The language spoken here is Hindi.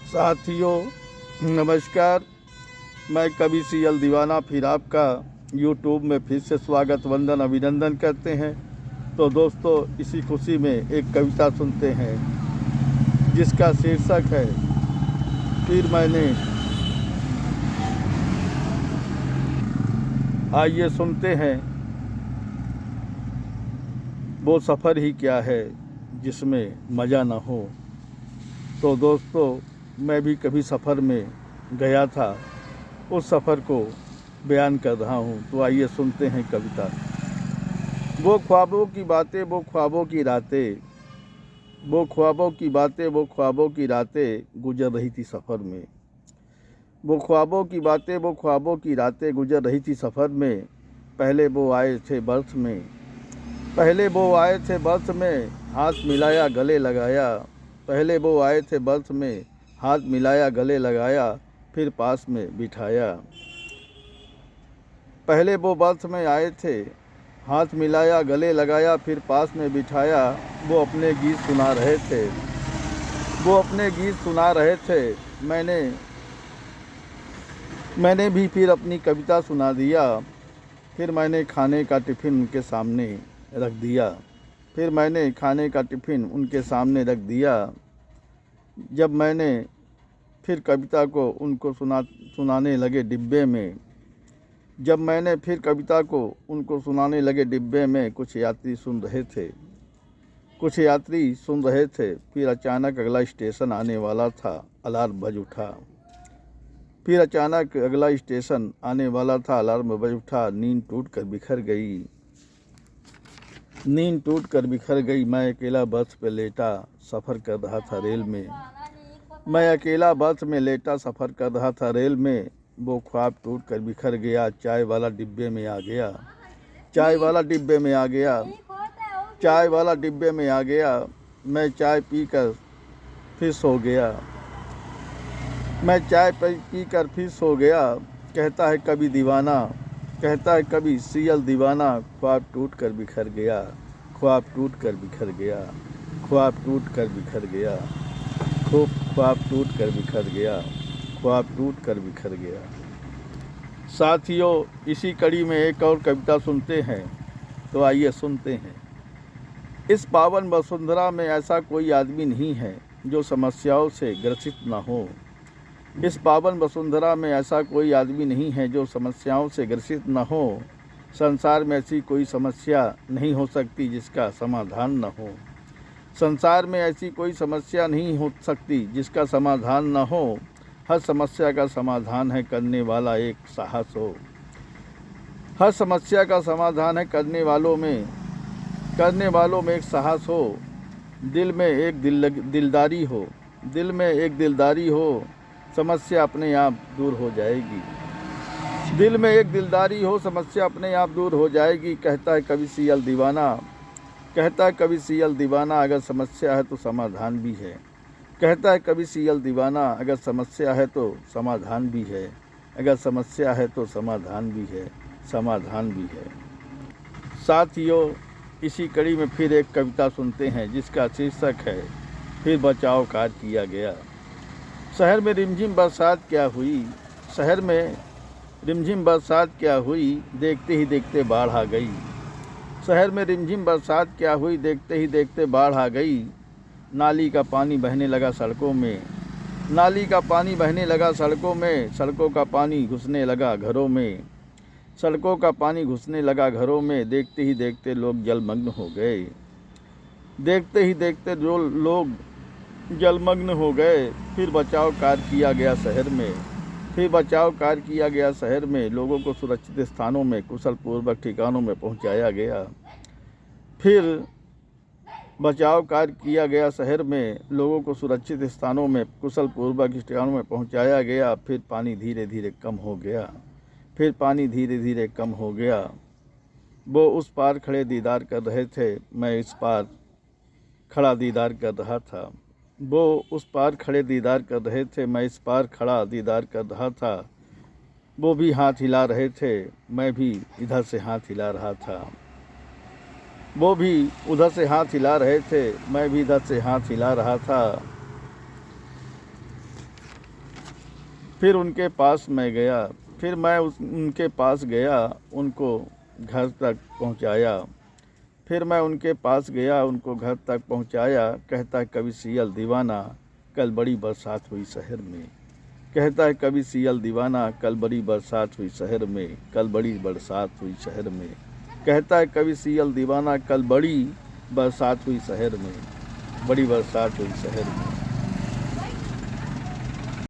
साथियों नमस्कार। मैं कवि सीएल दीवाना फिर आपका यूट्यूब में फिर से स्वागत वंदन अभिनंदन करते हैं। तो दोस्तों, इसी खुशी में एक कविता सुनते हैं जिसका शीर्षक है फिर मैंने। आइए सुनते हैं। वो सफ़र ही क्या है जिसमें मज़ा न हो। तो दोस्तों, मैं भी कभी सफ़र में गया था, उस सफ़र को बयान कर रहा हूँ। तो आइए सुनते हैं कविता। वो ख्वाबों की बातें, वो ख्वाबों की रातें, वो ख्वाबों की बातें, वो ख्वाबों की रातें गुजर रही थी सफ़र में। वो ख्वाबों की बातें, वो ख्वाबों की रातें गुजर रही थी सफ़र में। पहले वो आए थे बर्थ में, पहले वो आए थे बर्थ में, हाथ मिलाया गले लगाया। पहले वो आए थे बर्थ में, हाथ मिलाया गले लगाया, फिर पास में बिठाया। पहले वो बर्थ में आए थे, हाथ मिलाया गले लगाया, फिर पास में बिठाया। वो अपने गीत सुना रहे थे, वो अपने गीत सुना रहे थे। मैंने भी फिर अपनी कविता सुना दिया। फिर मैंने खाने का टिफ़िन उनके सामने रख दिया। फिर मैंने खाने का टिफ़िन उनके सामने रख दिया। जब मैंने फिर कविता को उनको सुनाने लगे डिब्बे में, जब मैंने फिर कविता को उनको सुनाने लगे डिब्बे में, कुछ यात्री सुन रहे थे, कुछ यात्री सुन रहे थे। फिर अचानक अगला स्टेशन आने वाला था, अलार्म बज उठा। फिर अचानक अगला स्टेशन आने वाला था, अलार्म बज उठा। नींद टूट कर बिखर गई, नींद टूट कर बिखर गई। मैं अकेला बर्थ पे लेटा सफ़र कर रहा था रेल में, मैं अकेला बर्थ में लेटा सफ़र कर रहा था रेल में। वो ख्वाब टूट कर बिखर गया, चाय वाला डिब्बे में आ गया, चाय वाला डिब्बे में आ गया, चाय वाला डिब्बे में आ गया। मैं चाय पीकर फिर सो गया, मैं चाय पीकर फिर सो गया। कहता है कभी दीवाना, कहता है कभी सीएल दीवाना, ख्वाब टूट कर बिखर गया, ख्वाब टूट कर बिखर गया, ख्वाब टूट कर बिखर गया, ख्वाब टूट कर बिखर गया, ख्वाब टूट कर बिखर गया। साथियों, इसी कड़ी में एक और कविता सुनते हैं। तो आइए सुनते हैं। इस पावन वसुंधरा में ऐसा कोई आदमी नहीं है जो समस्याओं से ग्रसित न हो। इस पावन वसुंधरा में ऐसा कोई आदमी नहीं है जो समस्याओं से ग्रसित न हो। संसार में ऐसी कोई समस्या नहीं हो सकती जिसका समाधान न हो। संसार में ऐसी कोई समस्या नहीं हो सकती जिसका समाधान न हो। हर समस्या का समाधान है करने वाला एक साहस हो। हर समस्या का समाधान है करने वालों में एक साहस हो। दिल में एक दिलदारी हो, दिल में एक दिलदारी हो, समस्या अपने आप दूर हो जाएगी। दिल में एक दिलदारी हो, समस्या अपने आप दूर हो जाएगी। कहता है कवि सीएल दीवाना, कहता है कवि सीएल दीवाना, अगर समस्या है तो समाधान भी है। कहता है कवि सीएल दीवाना, अगर समस्या है तो समाधान भी है, अगर समस्या है तो समाधान भी है, समाधान भी है। साथियों, इसी कड़ी में फिर एक कविता सुनते हैं जिसका शीर्षक है फिर बचाव कार्य किया गया। शहर में रिमझिम बरसात क्या हुई, शहर में रिमझिम बरसात क्या हुई, देखते ही देखते बाढ़ आ गई। शहर में रिमझिम बरसात क्या हुई, देखते ही देखते बाढ़ आ गई। नाली का पानी बहने लगा सड़कों में, नाली का पानी बहने लगा सड़कों में, सड़कों का पानी घुसने लगा घरों में, सड़कों का पानी घुसने लगा घरों में। देखते ही देखते लोग जलमग्न हो गए, देखते ही देखते जो लोग जलमग्न हो गए। फिर बचाव कार्य किया गया शहर में, फिर बचाव कार्य किया गया शहर में। लोगों को सुरक्षित स्थानों में कुशल पूर्वक ठिकानों में पहुंचाया गया। फिर बचाव कार्य किया गया शहर में, लोगों को सुरक्षित स्थानों में कुशल पूर्वक ठिकानों में पहुंचाया गया। फिर पानी धीरे धीरे कम हो गया, फिर पानी धीरे धीरे कम हो गया। वो उस पार खड़े दीदार कर रहे थे, मैं इस पार खड़ा दीदार कर रहा था। वो उस पार खड़े दीदार कर रहे थे, मैं इस पार खड़ा दीदार कर रहा था। वो भी हाथ हिला रहे थे, मैं भी इधर से हाथ हिला रहा था। वो भी उधर से हाथ हिला रहे थे, मैं भी इधर से हाथ हिला रहा था। फिर उनके पास मैं गया, फिर मैं उनके पास गया, उनको घर तक पहुंचाया। फिर मैं उनके पास गया, उनको घर तक पहुंचाया। कहता है कवि सियल दीवाना, कल बड़ी बरसात हुई शहर में। कहता है कवि सियल दीवाना, कल बड़ी बरसात हुई शहर में, कल बड़ी बरसात हुई शहर में। कहता है कवि सियल दीवाना, कल बड़ी बरसात हुई शहर में, बड़ी बरसात हुई शहर में।